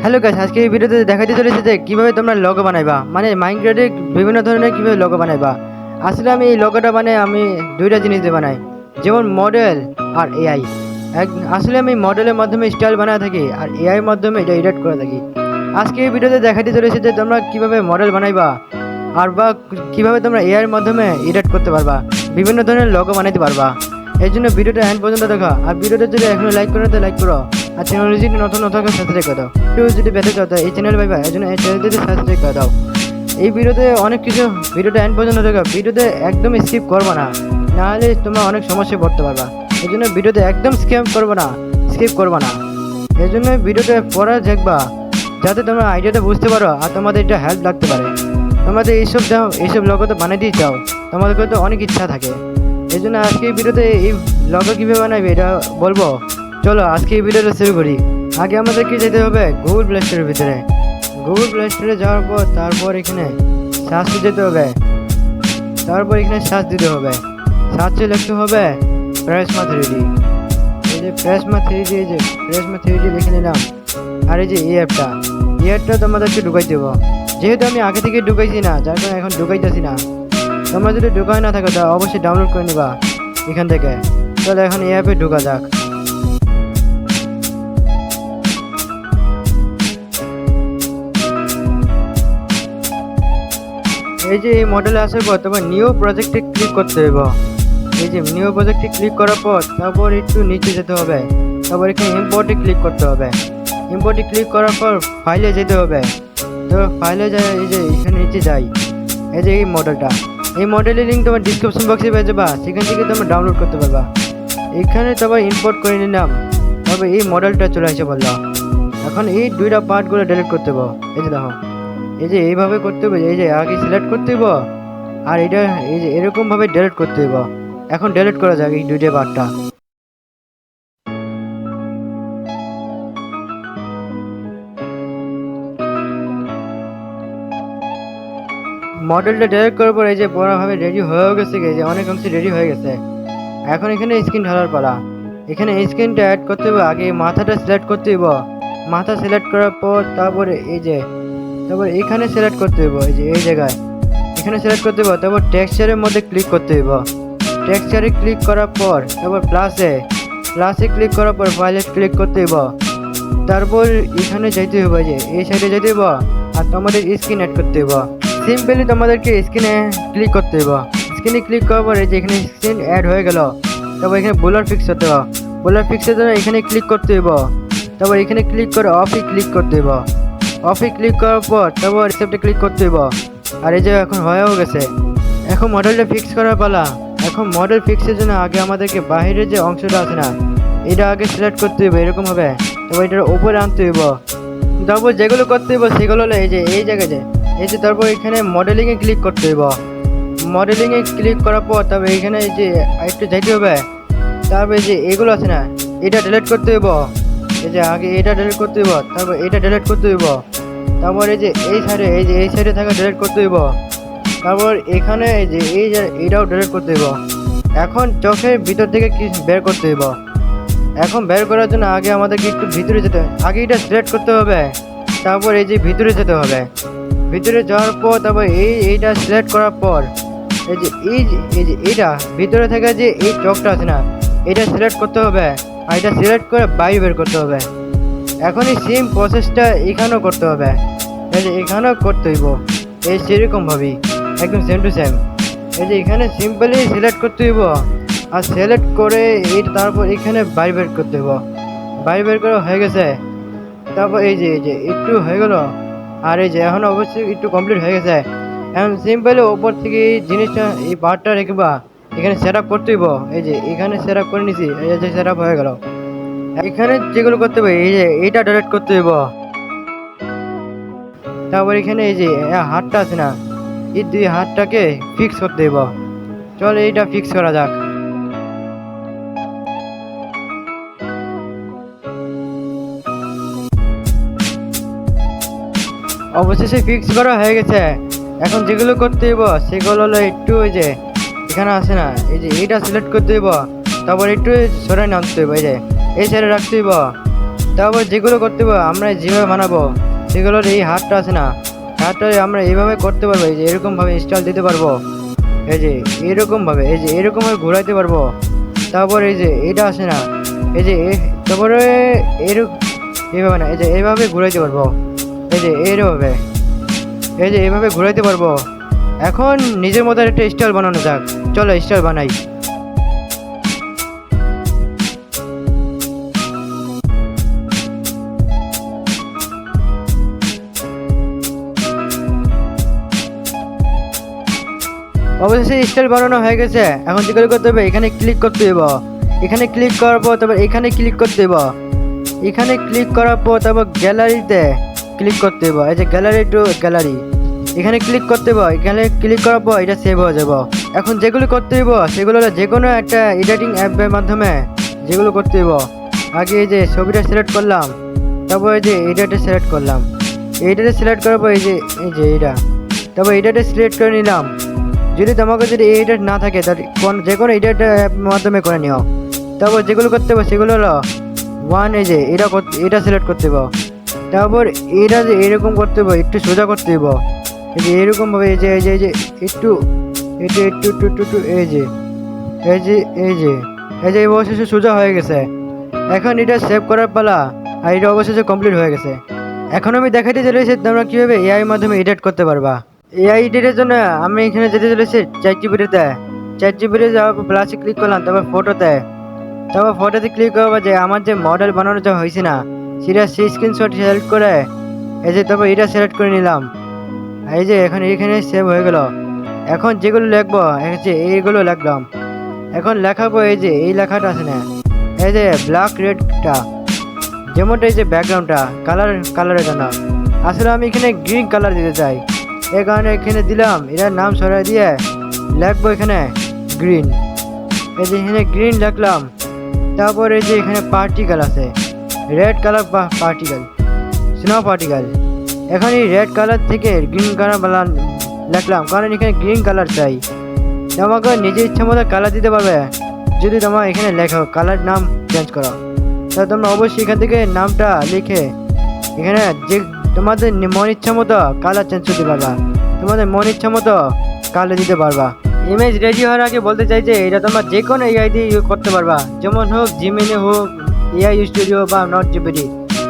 Hello guys, আজকে এই ভিডিওতে দেখাতে চলেছে যে কিভাবে তোমরা লোগো বানাইবা, মানে মাইনক্রাফটে বিভিন্ন ধরনের কিভাবে লোগো বানাইবা। আসলে আমি এই লোগোটা আমি দুইটা জিনিস দিয়ে বানাই, যেমন মডেল আর এআই। আসলে আমি মডেলের মাধ্যমে স্টাইল বানায় থাকি আর এআই এর মাধ্যমে এটা এডিট করে থাকি। আজকে এই ভিডিওতে দেখাতে চলেছে যে তোমরা কিভাবে মডেল বানাইবা আর বা কিভাবে তোমরা এআই এর মাধ্যমে এডিট করতে পারবা, বিভিন্ন ধরনের লোগো বানাইতে পারবা। এই জন্য ভিডিওটা এন্ড পর্যন্ত দেখা, আর ভিডিওটা যদি এখনো লাইক করো তো লাইক করো, আর চ্যানেল যদি নতুন সাবস্ক্রাইব করে দাও। ভিডিও যদি পেতে চাও তো এই চ্যানেল পাইবা, এই জন্য এই চ্যানেলটি সাবস্ক্রাইব করে দাও। এই ভিডিওতে অনেক কিছু, ভিডিওটা এন্ড পর্যন্ত দেখা, ভিডিওতে একদম স্কিপ করবা না, নাহলে তোমরা অনেক সমস্যায় পড়তে পারবা। এই জন্য ভিডিওতে একদম স্কিপ করবা না। এই জন্য ভিডিওটা পড়া দেখবা, যাতে তোমরা আইডিয়াটা বুঝতে পারো আর তোমাদের এটা হেল্প লাগতে পারে। তোমাদের এইসব লোগো তো বানাইতেই চাও, তোমাদের তো অনেক ইচ্ছা থাকে। এই জন্য আজকে এই ভিডিওতে এই লোগো কীভাবে বানাবে এটা বলবো। চলো আজকে এই ভিডিওটা শুরু করি। আগে আমাদেরকে যেতে হবে গুগল প্লে স্টোরের ভিতরে। গুগল প্লে স্টোরে যাওয়ার পর তারপর এখানে সার্চে যেতে হবে, তারপর এখানে সার্চ দিতে হবে। সার্চে লিখতে হবে প্রেসমা 3D। এই যে প্রেসমা 3D, এই যে প্রেসমা 3D লিখে নিলাম। আর এই যে এই অ্যাপটা তোমাদেরকে ঢুকাই দেবো। যেহেতু আমি আগে থেকে ঢুকাইছি না, যার কারণে এখন ঢুকাইতেছি না। তোমরা যদি ঢুকায় না থাকো তা অবশ্যই ডাউনলোড করে নিবা এখান থেকে। চলো এখন এই অ্যাপে ঢুকা যাক। এই যে এই মডেলে আসার পর তোমার নিউ প্রজেক্টে ক্লিক করতে হবে। এই যে নিউ প্রজেক্টে ক্লিক করার পর তারপর একটু নিচে যেতে হবে, তারপর এখানে ইম্পোর্টে ক্লিক করতে হবে। ইম্পোর্টে ক্লিক করার পর ফাইলে যেতে হবে। তো ফাইলে যায়, এই যে এখানে নিচে যাই। এই যে এই মডেলটা, এই মডেলের লিঙ্ক তোমার ডিসক্রিপশন বক্সে পেয়ে যাবা, সেখান থেকে তোমরা ডাউনলোড করতে পারবা। এখানে তোমার ইম্পোর্ট করে নিলাম, তবে এই মডেলটা চলে আসে বললো। এখন এই দুইটা পার্টগুলো ডিলিট করতে হবে। এই যে দেখো, এই যে এইভাবে করতে হবে, এই যে আগে সিলেক্ট করতে হবে আর এটা এই যে এরকমভাবে ডিলিট করতে হবে। এখন ডিলিট করা যাক এই দুইটা পার্টটা। মডেলটা ডিলিট করার পর এই যে পুরোভাবে রেডি হয়ে গেছে, এই যে অনেক অংশে রেডি হয়ে গেছে। এখন এখানে স্ক্রিন ঢালার পালা। এখানে স্ক্রিনটা অ্যাড করতে হবে, আগে মাথাটা সিলেক্ট করতে হবে। মাথা সিলেক্ট করার পর তারপরে এই যে তারপর এখানে সিলেক্ট করতে হবে, এই যে এই জায়গায় এখানে সিলেক্ট করতে হবে। তারপর টেক্সচারের মধ্যে ক্লিক করতে হবে। টেক্সচারে ক্লিক করার পর তারপর প্লাসে ক্লিক করার পর ফাইলে ক্লিক করতে হবে। তারপর এখানে যাইতে হবে, যে এই সাইডে যেতে হবে আর তোমাদের স্ক্রিন অ্যাড করতে হবে। সিম্পলি তোমাদেরকে স্ক্রিনে ক্লিক করতে হবে। স্ক্রিনে ক্লিক করার পর এই যে এখানে স্ক্রিন অ্যাড হয়ে গেল। তারপর এখানে বোলার ফিক্স করতে হবে। বোলার ফিক্সের জন্য এখানে ক্লিক করতে হবে। তারপর এখানে ক্লিক করে অফে ক্লিক করতে হবে। অফে ক্লিক করার পর তারপর রিসেপ্টে ক্লিক করতে হবে। আর এই যে এখন হয়েও গেছে। এখন মডেলটা ফিক্স করার পালা। এখন মডেল ফিক্সের জন্য আগে আমাদেরকে বাহিরের যে অংশটা আছে না, এটা আগে সিলেক্ট করতে হবে এরকম হবে। তারপর এটার উপরে আনতে হবে। তারপর যেগুলো করতে হবে সেগুলো হলো এই যে এই জায়গায় যে এই যে তারপর এখানে মডেলিংয়ে ক্লিক করতে হবে। মডেলিংয়ে ক্লিক করার পর তারপর এখানে এই যে একটু যাইতে হবে। তারপরে যে এগুলো আছে না, এটা ডিলিট করতে হবে। এই যে আগে এটা ডিলিট করতে হবে, তারপর এটা ডিলিট করতে হবে। তারপর এই যে এই সাইডে থাকা ডিলিট করতে হবে। তারপর এখানে এই যে এইটাও ডিলিট করতে হবে। এখন চোখের ভিতর থেকে কি বের করতে হবে। এখন বের করার জন্য আগে আমাদেরকে একটু ভিতরে যেতে হবে। আগে এটা সিলেক্ট করতে হবে, তারপর এই যে ভিতরে যেতে হবে। ভিতরে যাওয়ার পর তারপর এইটা সিলেক্ট করার পর এই যে এইটা ভিতরে থেকে যে এই চোখটা আছে না, এটা সিলেক্ট করতে হবে আর এটা সিলেক্ট করে বাইরে বের করতে হবে। এখন এই সেম প্রসেসটা এখানেও করতে হবে, এই যে এখানেও করতে হইব এই সেরকমভাবেই, একদম সেম টু সেম। এই যে এখানে সিম্পলি সিলেক্ট করতে হইব আর সিলেক্ট করে এই তারপর এখানে বাইরে বের করতে হইব। বাইরে বের করা হয়ে গেছে। তারপর এই যে একটু হয়ে গেল। আর এই যে এখন অবশ্যই একটু কমপ্লিট হয়ে গেছে। এখন সিম্পলি ওপর থেকে এই জিনিসটা এই পার্টটা রেখেবা এখানে সেট আপ করতে হইব। এই যে এখানে সেট আপ করে নিছি, এই যে সেট আপ হয়ে গেল। এখানে যেগুলো করতে হবে এই যে এইটা ডিলিট করতে হইব। তারপর এখানে এই যে হাতটা আছে না, এই দুই হাতটাকে ফিক্স করতে হইব। চল এইটা ফিক্স করা যাক। অবশেষে ফিক্স করা হয়ে গেছে। এখন যেগুলো করতে হইব সেগুলো হলো একটু ওই যে এখানে আছে না, এই যে এইটা সিলেক্ট করতে হইব। তারপর একটু সরাই নামতে হইব, এই যে এই সাইডে রাখতে হইব। তারপর যেগুলো করতে হবে আমরা যেভাবে বানাবো সেগুলোর এই হাতটা আছে না, হাতটা আমরা এইভাবে করতে পারবো, এই যে এরকমভাবে স্টাইল দিতে পারবো, এই যে এরকমভাবে, এই যে এরকমভাবে ঘোরাইতে পারবো। তারপর এই যে এটা আছে না, এই যে তারপরে এইভাবে না, এই যে এইভাবে ঘুরাইতে পারবো, এই যে এইভাবে, এই যে এইভাবে ঘুরাইতে পারবো। এখন নিজের মতো একটা স্টাইল বানানো যাক, চলো স্টাইল বানাই। অবশেষে স্টাইল বানানো হয়ে গেছে। এখন যেগুলো করতে হবে এখানে ক্লিক করতে হবে, এখানে ক্লিক করার পর তারপর এখানে ক্লিক করতে হবে, এখানে ক্লিক করার পর তারপর গ্যালারিতে ক্লিক করতে হবে, এই যে গ্যালারি টু গ্যালারি, এখানে ক্লিক করতে হবে। এখানে ক্লিক করার পর এটা সেভ হয়ে যাব। এখন যেগুলো করতে হবে সেগুলো হলো যে কোনো একটা এডিটিং অ্যাপের মাধ্যমে যেগুলো করতে হবে। আগে এই যে ছবিটা সিলেক্ট করলাম, তারপর এই যে এটাতে সিলেক্ট করলাম, এইটাতে সিলেক্ট করার পর এই যে এইটা, তারপর এটাতে সিলেক্ট করে নিলাম। যদি তোমাকে যদি এডিট না থাকে তাহলে যে কোনো এডিট অ্যাপের মাধ্যমে করে নিও। তারপর যেগুলো করতে হবে সেগুলো হলো ওয়ান, এই যে এটা সিলেক্ট করতে হবে। তারপর এটা যে এরকম করতে হবে, একটু সোজা করতে হবে, এই যে এরকমভাবে, এই যে এই যে এই যে একটু এটা একটু একটু একটু একটু এই যে এই যে এই যে এই যে অবশেষে সোজা হয়ে গেছে। এখন এটা সেভ করার পালা, আর এটা অবশেষে কমপ্লিট হয়ে গেছে। এখন আমি দেখাইতে চলেছি তোমরা কীভাবে এআই মাধ্যমে এডিট করতে পারবা। এআই এডিটের জন্য আমি এখানে যেতে চলেছি চ্যাট জিপিটিতে। চ্যাট জিপিটি যাওয়ার পর প্লাসে ক্লিক করলাম, তারপর ফটোতে, তারপর ফটোতে ক্লিক করবো, যে আমার যে মডেল বানানো যা হয়েছে না সেটা সেই স্ক্রিনশট সিলেক্ট করে এই যে তারপর এটা সিলেক্ট করে নিলাম। এই যে এখন এইখানে সেভ হয়ে গেল। এখন যেগুলো লিখবো এই যে এইগুলো লিখলাম। এখন লেখাবো এই যে এই লেখাটা আছে না, এই যে ব্ল্যাক রেডটা, যেমনটা এই যে ব্যাকগ্রাউন্ডটা কালারের জন্য। আসলে আমি এখানে গ্রিন কালার দিতে চাই, এই কারণে এখানে দিলাম। এটার নাম সরাই দিয়ে লিখবো এখানে গ্রিন, এই যে এখানে গ্রিন লিখলাম। তারপর এই যে এখানে পার্টিকেল আছে, red colour particle, snow particle. এখন এই রেড কালার থেকে গ্রিন কালার লিখলাম, কারণ এখানে গ্রিন কালার চাই। তোমাকে নিজের ইচ্ছা মতো কালার দিতে পারবে। যদি তোমার এখানে লেখো কালার নাম চেঞ্জ করো, তাহলে তোমরা অবশ্যই এখান থেকে নামটা লিখে এখানে যে তোমাদের মন ইচ্ছা মতো কালার চেঞ্জ করতে পারবা, তোমাদের মন ইচ্ছা মতো কালার দিতে পারবা। ইমেজ রেডি হওয়ার আগে বলতে চাই যে এটা তোমরা যে কোনো এআই দিয়ে ইউজ করতে পারবা, যেমন হোক জিমিনি হোক, এআই স্টুডিও বা নট জিপিটি,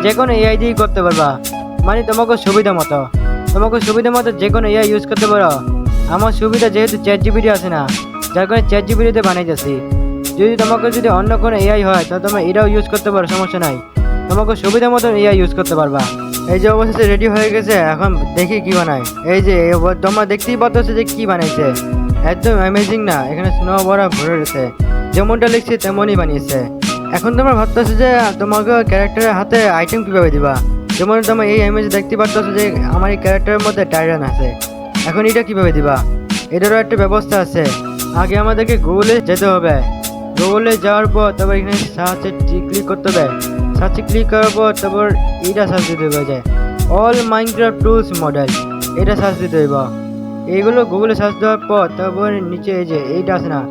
যে কোনো এআই দিয়েই করতে পারবা। মানে তোমাকে সুবিধা মতো যে কোনো এআই ইউজ করতে পারো। আমার সুবিধা যেহেতু চ্যাট জিপিটি আছে না, যার কারণে চ্যাট জিপিটিতে বানাইতেছি। যদি তোমাকে যদি অন্য কোনো এআই হয় তাহলে তোমরা এটাও ইউজ করতে পারো, সমস্যা নাই। তোমাকে সুবিধা মতো এআই ইউজ করতে পারবা। এই যে অবশেষে রেডি হয়ে গেছে, এখন দেখি কি বানায়। এই যে তোমরা দেখতেই পাচ্ছ যে কি বানাইছে, একদম অ্যামেজিং না? এখানে স্নো ভরা ভরে রয়েছে, যেমনটা লিখছি তেমনই বানিয়েছে। এখন তোমরা ভাবতেছো যে তোমাকে ক্যারেক্টারের হাতে আইটেম কীভাবে দিবা। যেমন তোমরা এই ইমেজ দেখতে পাচ্ছ যে আমার এই ক্যারেক্টারের মধ্যে টাইরান আছে। এখন এটা কিভাবে দিবা, এটারও একটা ব্যবস্থা আছে। আগে আমাদেরকে গুগলে যেতে হবে, গুগলে যাওয়ার পর তারপর এখানে সার্চে ক্লিক করতে হবে। সার্চে ক্লিক করার পর তারপর এইটা সার্চ দিতে হবে, যে অল মাইনক্রাফট টুলস মডেল, এটা সার্চ দিতে হবে। এইগুলো গুগলে সার্চ দেওয়ার পর তারপর নিচে এই যে এইটা আছে না,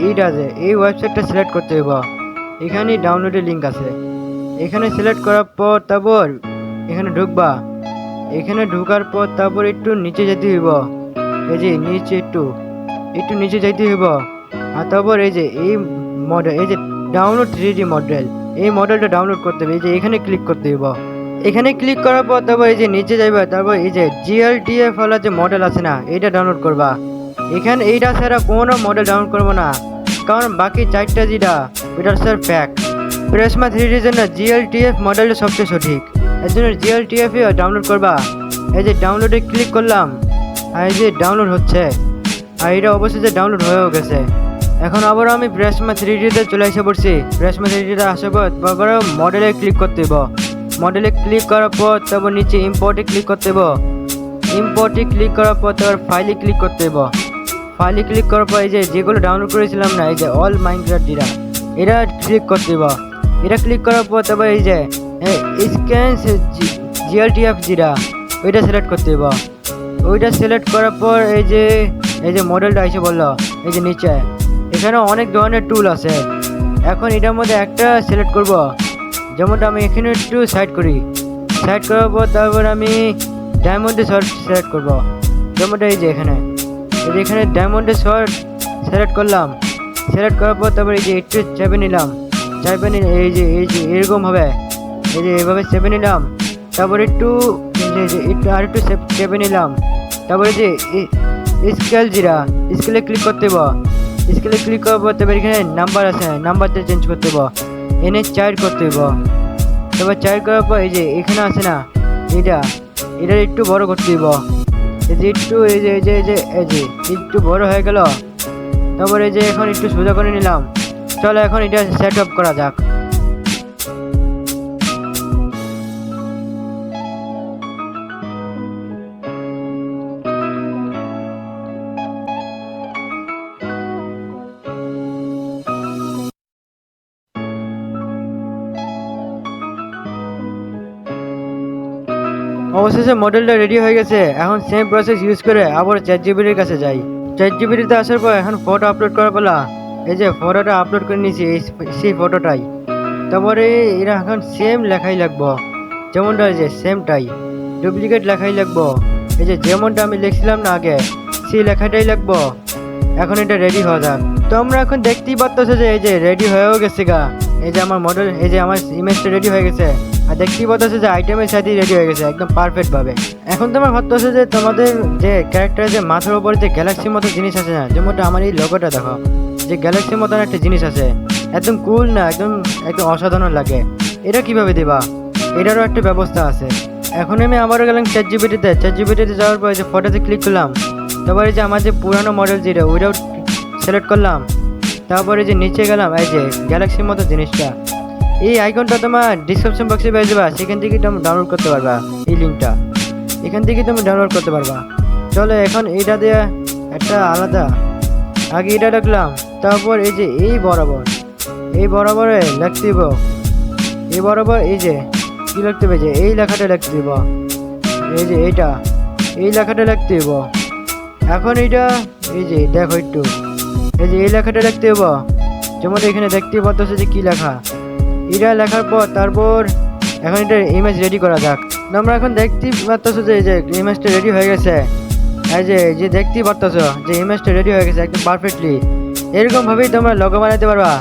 এইটা আছে, এই ওয়েবসাইটটা সিলেক্ট করতে হবে। এখানে ডাউনলোডের লিঙ্ক আছে, এখানে সিলেক্ট করার পর তারপর এখানে ঢুকবা। এখানে ঢোকার পর তারপর একটু নিচে যেতে হইব, এই যে নিচে একটু নিচে যাইতে হইব। আর তারপর এই যে এই মডেল, এই যে ডাউনলোড 3D মডেল, এই মডেলটা ডাউনলোড করতে হবে। এই যে এখানে ক্লিক করতে হইব। এখানে ক্লিক করার পর তারপর এই যে নিচে যাইবা, তারপর এই যে GLTF ওয়ালা যে মডেল আছে না, এইটা ডাউনলোড করবা। এখানে এইটা ছাড়া কোনো মডেল ডাউনলোড করবো না, কারণ বাকি চারটা যেটা ওইটা স্যার ফ্যাক। প্রেসমা 3Dর জন্য GLTF মডেলটা সবচেয়ে সঠিক, এর জন্য GLTF ডাউনলোড করবা। এই যে ডাউনলোডে ক্লিক করলাম, আর এই যে ডাউনলোড হচ্ছে, আর এটা অবশেষে ডাউনলোড হয়েও গেছে। এখন আবার আমি প্রেসমা 3Dতে চলে এসে পড়ছি। প্রেসমা 3Dতে আসার পর তারপর মডেলে ক্লিক করতে হইব। মডেলে ক্লিক করার পর তারপর নিচে ইম্পোর্টে ক্লিক করতে হইব। ইম্পোর্টে ক্লিক করার পর তারপর ফাইলে ক্লিক করতে হইব। ফাইলে ক্লিক করার পর এই যে যেগুলো ডাউনলোড করেছিলাম না, এই যে অল মাইনক্রাফট ডিরা, এটা ক্লিক করতে হইব। এটা ক্লিক করার পর তারপর এই যে স্ক্যান GLTF জিরা, ওইটা সিলেক্ট করতে হইব। ওইটা সিলেক্ট করার পর এই যে মডেলটা এসে বললো, এই যে নিচে এখানে অনেক ধরনের টুল আছে। এখন এটার মধ্যে একটা সিলেক্ট করব, যেমনটা আমি এখানে একটু সাইড করি, সাইড করার পর তারপর আমি ডায়মন্ডের শর্ট সিলেক্ট করবো। যেমনটা এই যে এখানে ডায়মন্ডের শর্ট সিলেক্ট করলাম, সিলেক্ট করার পর তারপর এই যে একটু চেপে নিলাম, চেপে নিয়ে এই যে এরকম হবে, এই যে এইভাবে চেপে নিলাম। তারপর একটু একটু আর একটু চেপে নিলাম। তারপরে যে স্কেলে ক্লিক করতে হবো, স্কেলে ক্লিক করার পর তারপর এখানে নাম্বার আছে, নাম্বারটা চেঞ্জ করতে হবো, এনে 4 করতে হবো। তারপর 4 করার পর এই যে এখানে আছে না, এটা একটু বড় করতে হবো। এই যে একটু এই যে একটু বড় হয়ে গেল। তারপরে এই যে এখন একটু সোজা করে নিলাম। চলো এখন এটা সেট আপ করা যাক। অবশেষে মডেলটা রেডি হয়ে গেছে। এখন সেম প্রসেস ইউজ করে আবার চ্যাটজিপিটির কাছে যাই। চ্যাটজিপিটিতে আসার পর এখন ফটো আপলোড করার পালা। এই যে ফটোটা আপলোড করে নিয়েছি, সেই ফটোটাই। তারপরে এরা এখন সেম লেখাই লাগবো, যেমনটা এই যে সেমটাই, ডুপ্লিকেট লেখাই লাগবো। এই যে যেমনটা আমি লিখছিলাম না আগে, সেই লেখাটাই লাগবো। এখন এটা রেডি হওয়া যাক। তো আমরা এখন দেখতেই পারতেছো যে এই যে রেডি হয়েও গেছে গা। এই যে আমার মডেল, এই যে আমার ইমেজটা রেডি হয়ে গেছে। আর দেখতেই পারতেছো যে আইটেমের সাথেই রেডি হয়ে গেছে একদম পারফেক্ট ভাবে। এখন তোমার ভাবতেছো যে তোমাদের যে ক্যারেক্টারের যে মাথার উপরে যে গ্যালাক্সির মতো জিনিস আছে না, যেমনটা আমার এই লোগোটা দেখো, যে গ্যালাক্সির মতন একটা জিনিস আছে, একদম কুল না, একদম একদম অসাধারণ লাগে। এটা কিভাবে দিবা, এটারও একটা ব্যবস্থা আছে। এখন আমি আবারও গেলাম চ্যাটজিপিটিতে যাওয়ার পর যে ফটোতে ক্লিক করলাম। তারপরে যে আমার যে পুরানো মডেল যেটা ওইটাও সিলেক্ট করলাম। তারপরে যে নিচে গেলাম, এই যে গ্যালাক্সির মতো জিনিসটা, এই আইকনটা তোমার ডিসক্রিপশন বক্সে পেয়ে যাবা, সেখান থেকে তুমি ডাউনলোড করতে পারবা। এই লিঙ্কটা এখান থেকে তুমি ডাউনলোড করতে পারবা। চলো এখন এইটা দিয়ে একটা আলাদা, আগে এটা রাখলাম। তারপর এই যে এই বরাবরে লিখতে দিব, এই বরাবর এই যে কি লিখতে হবে, যে এই লেখাটা লিখতে দিব, এই যে এই লেখাটা লিখতে দিব। এখন এইটা এই যে দেখো একটু, এই যে এই লেখাটা লিখতে হবে, যেমন এখানে দেখতে পাচ্ছ যে কি লেখা। এটা লেখার পর তারপর এখন এটা ইমেজ রেডি করা যাক। তোমরা এখন দেখতেই পাচ্ছ যে এই যে ইমেজটা রেডি হয়ে গেছে। এই যে দেখতেই পাচ্ছ যে ইমেজটা রেডি হয়ে গেছে একদম পারফেক্টলি। এরকম ভাবেই তোমরা লোগো বানাতে পারবা,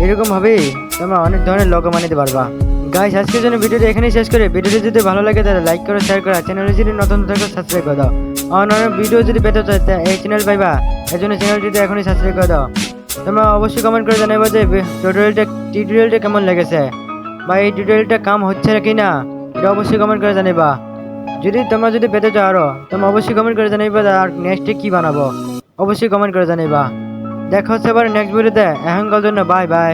এরকম ভাবেই তোমরা অনেক ধরনের লোগো বানাতে পারবা। গাইস আজকের জন্য ভিডিওটা এখানেই শেষ করে, ভিডিওটি যদি ভালো লাগে তাহলে লাইক করো, শেয়ার করো, চ্যানেলে যদি নতুন থাকো সাবস্ক্রাইব করে দাও। অন্যান্য ভিডিও যদি পেতে চাই এই চ্যানেল পাইবা, এর জন্য চ্যানেলটিতে এখনই সাবস্ক্রাইব করে দাও। তোমরা অবশ্যই কমেন্ট করে জানাবো যে টিউটোরিয়ালটা কেমন লেগেছে, বা এই টিউটোরিয়ালটা কাম হচ্ছে কি না, এটা অবশ্যই কমেন্ট করে জানাবা। তোমরা যদি পেতে চাও আরো, তোমরা অবশ্যই কমেন্ট করে জানাবা। আর নেক্সটে কি বানাবো অবশ্যই কমেন্ট করে জানাবা। দেখা হচ্ছে আবার নেক্সট ভিডিওতে। এখনকার জন্য বাই বাই।